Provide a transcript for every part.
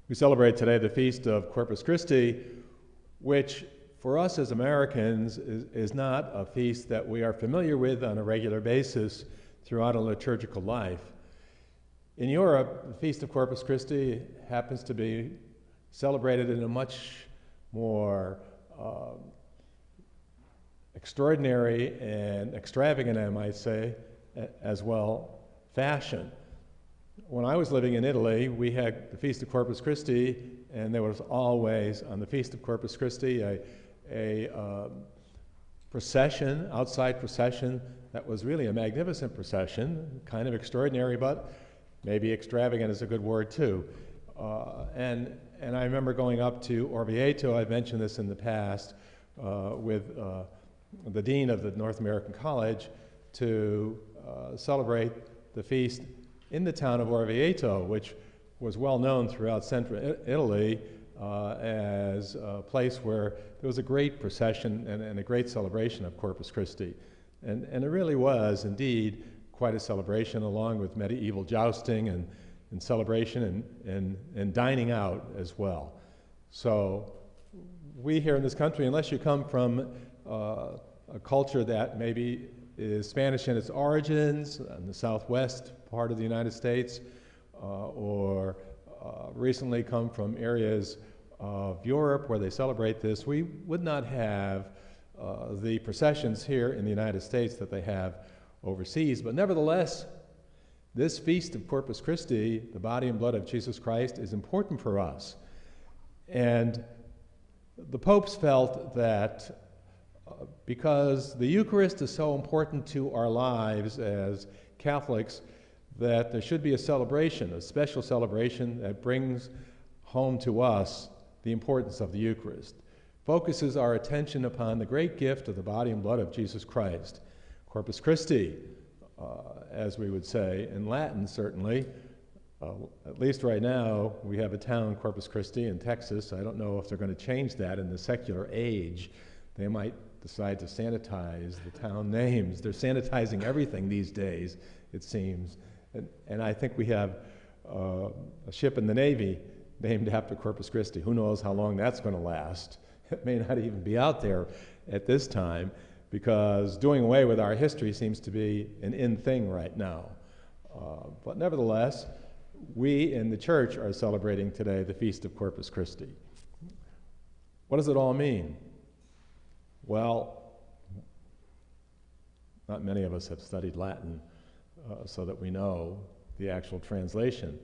We celebrate today the feast of Corpus Christi, which for us as Americans is not a feast that we are familiar with on a regular basis throughout a liturgical life. In Europe, the Feast of Corpus Christi happens to be celebrated in a much more extraordinary and extravagant, I might say, as well, fashion. When I was living in Italy, we had the Feast of Corpus Christi, and there was always, on the Feast of Corpus Christi, a procession, outside procession, that was really a magnificent procession, kind of extraordinary, but maybe extravagant is a good word too. And I remember going up to Orvieto. I've mentioned this in the past, with the dean of the North American College to celebrate the feast in the town of Orvieto, which was well known throughout central Italy as a place where there was a great procession and a great celebration of Corpus Christi. And it really was indeed quite a celebration, along with medieval jousting and celebration and dining out as well. So we here in this country, unless you come from a culture that maybe is Spanish in its origins, in the southwest part of the United States, or recently come from areas of Europe where they celebrate this, we would not have the processions here in the United States that they have overseas. But nevertheless, this feast of Corpus Christi, the body and blood of Jesus Christ, is important for us. And the popes felt that because the Eucharist is so important to our lives as Catholics, that there should be a celebration, a special celebration that brings home to us the importance of the Eucharist, focuses our attention upon the great gift of the body and blood of Jesus Christ. Corpus Christi, as we would say, in Latin certainly, at least right now, we have a town, Corpus Christi, in Texas. I don't know if they're going to change that in the secular age. They might decide to sanitize the town names. They're sanitizing everything these days, it seems. And I think we have a ship in the Navy named after Corpus Christi. Who knows how long that's going to last? It may not even be out there at this time, because doing away with our history seems to be an in thing right now. But nevertheless, we in the church are celebrating today the Feast of Corpus Christi. What does it all mean? Well, not many of us have studied Latin so that we know the actual translation,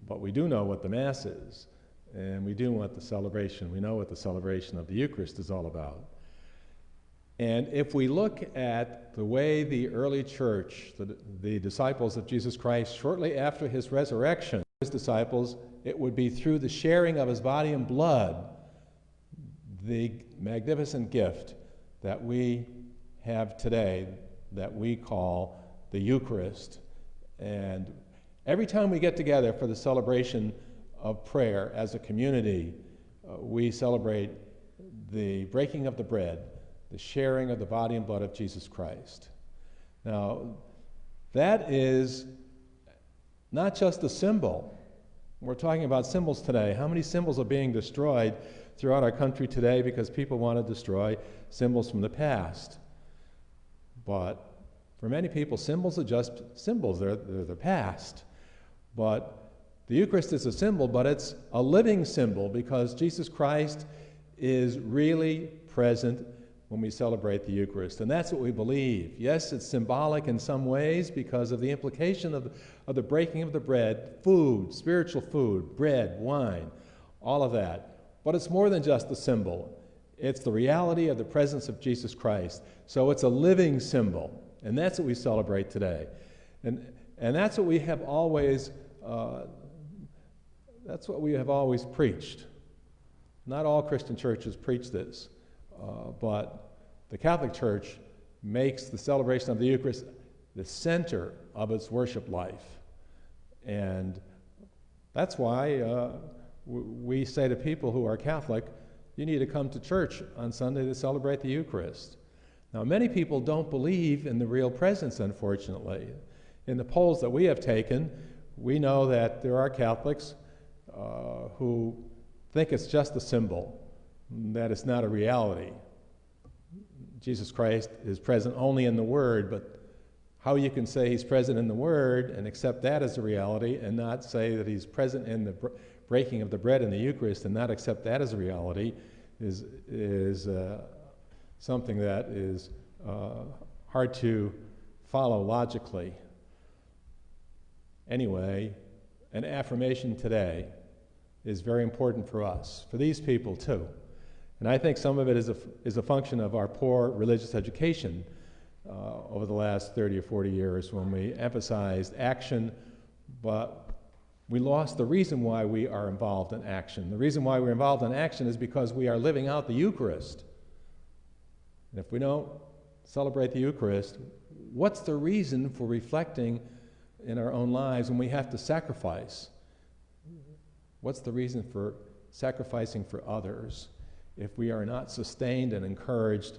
but we do know what the Mass is, and we know what the celebration of the Eucharist is all about. And if we look at the way the early church, the disciples of Jesus Christ, shortly after his resurrection, his disciples, it would be through the sharing of his body and blood, the magnificent gift that we have today that we call the Eucharist. And every time we get together for the celebration of prayer as a community, we celebrate the breaking of the bread, the sharing of the body and blood of Jesus Christ. Now, that is not just a symbol. We're talking about symbols today. How many symbols are being destroyed throughout our country today because people want to destroy symbols from the past? But for many people, symbols are just symbols. They're the past. But the Eucharist is a symbol, but it's a living symbol because Jesus Christ is really present when we celebrate the Eucharist. And that's what we believe. Yes, it's symbolic in some ways because of the implication of the breaking of the bread, food, spiritual food, bread, wine, all of that. But it's more than just a symbol. It's the reality of the presence of Jesus Christ. So it's a living symbol. And that's what we celebrate today. And that's what we have always preached. Not all Christian churches preach this. But the Catholic Church makes the celebration of the Eucharist the center of its worship life. And that's why we say to people who are Catholic, you need to come to church on Sunday to celebrate the Eucharist. Now, many people don't believe in the real presence, unfortunately. In the polls that we have taken, we know that there are Catholics who think it's just a symbol, that it's not a reality. Jesus Christ is present only in the Word, but how you can say he's present in the Word and accept that as a reality and not say that he's present in the breaking of the bread in the Eucharist and not accept that as a reality is something that is hard to follow logically. Anyway, an affirmation today is very important for us, for these people too. And I think some of it is a function of our poor religious education over the last 30 or 40 years, when we emphasized action, but we lost the reason why we are involved in action. The reason why we're involved in action is because we are living out the Eucharist. And if we don't celebrate the Eucharist, what's the reason for reflecting in our own lives when we have to sacrifice? What's the reason for sacrificing for others if we are not sustained and encouraged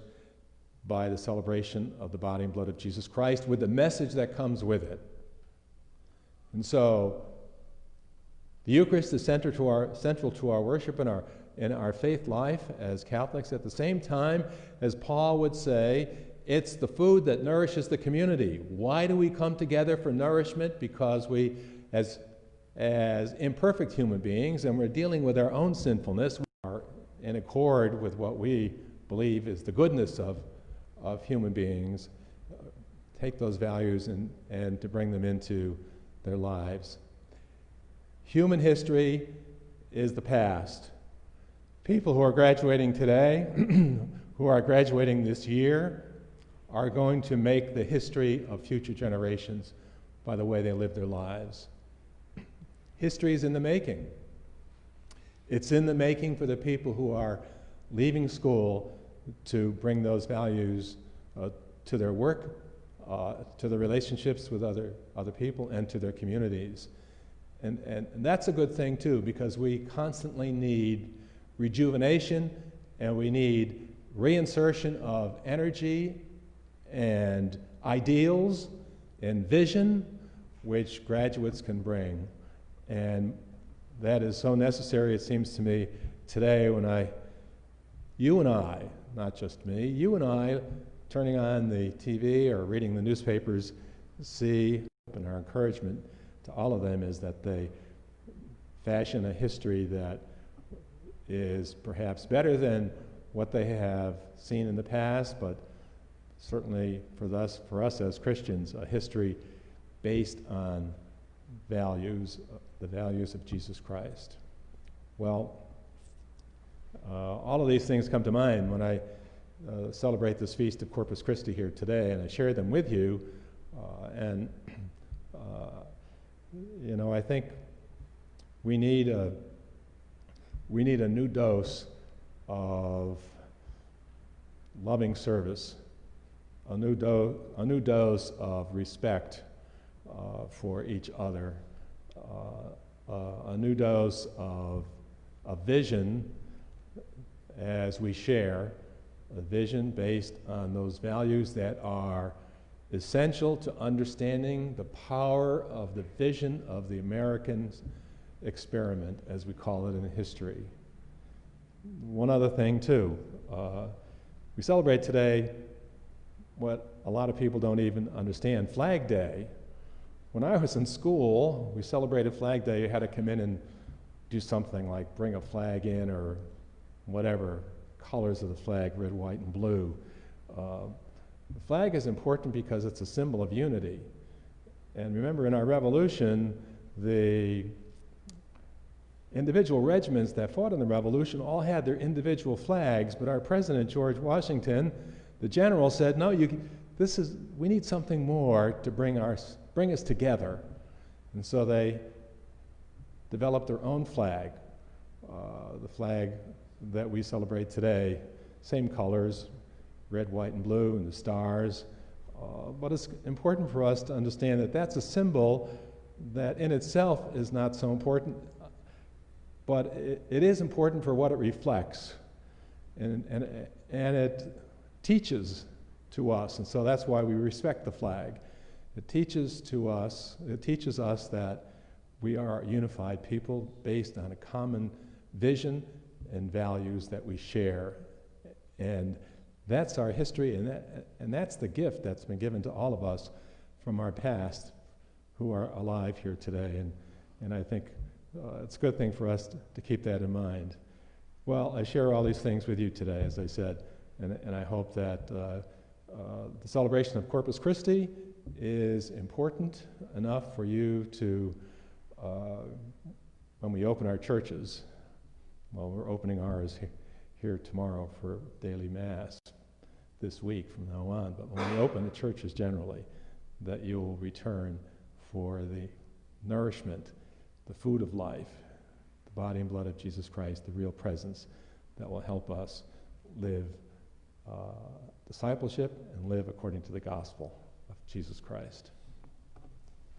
by the celebration of the body and blood of Jesus Christ with the message that comes with it? And so, the Eucharist is central to our worship and our faith life as Catholics. At the same time, as Paul would say, it's the food that nourishes the community. Why do we come together for nourishment? Because we, as imperfect human beings, and we're dealing with our own sinfulness, we are in accord with what we believe is the goodness of human beings, take those values and to bring them into their lives. Human history is the past. People who are graduating today, who are graduating this year, are going to make the history of future generations by the way they live their lives. History is in the making. It's in the making for the people who are leaving school to bring those values to their work, to their relationships with other people, and to their communities. And that's a good thing too, because we constantly need rejuvenation and we need reinsertion of energy and ideals and vision which graduates can bring. And that is so necessary, it seems to me, today when you and I, not just me, you and I, turning on the TV or reading the newspapers, see, and our encouragement to all of them is that they fashion a history that is perhaps better than what they have seen in the past, but certainly for us as Christians, a history based on values, the values of Jesus Christ. Well, all of these things come to mind when I celebrate this feast of Corpus Christi here today, and I share them with you. I think we need a new dose of loving service, a new dose of respect for each other, a new dose of vision as we share, a vision based on those values that are essential to understanding the power of the vision of the American experiment, as we call it in history. One other thing too, we celebrate today what a lot of people don't even understand, Flag Day. When I was in school, we celebrated Flag Day. You had to come in and do something like bring a flag in or whatever, colors of the flag, red, white, and blue. The flag is important because it's a symbol of unity. And remember, in our revolution, the individual regiments that fought in the revolution all had their individual flags, but our president, George Washington, the general, said, no, we need something more to bring us together. And so they developed their own flag, the flag that we celebrate today, same colors, red, white, and blue, and the stars. But it's important for us to understand that that's a symbol that in itself is not so important, but it is important for what it reflects. And it teaches to us, and so that's why we respect the flag. It teaches us that We are a unified people based on a common vision and values that we share. And that's our history, and that's the gift that's been given to all of us from our past who are alive here today. And I think it's a good thing for us to keep that in mind. Well, I share all these things with you today, as I said, and I hope that the celebration of Corpus Christi is important enough for you to, when we open our churches, well, we're opening ours here tomorrow for daily Mass this week from now on, but when we open the churches generally, that you will return for the nourishment, the food of life, the body and blood of Jesus Christ, the real presence that will help us live discipleship and live according to the gospel of Jesus Christ.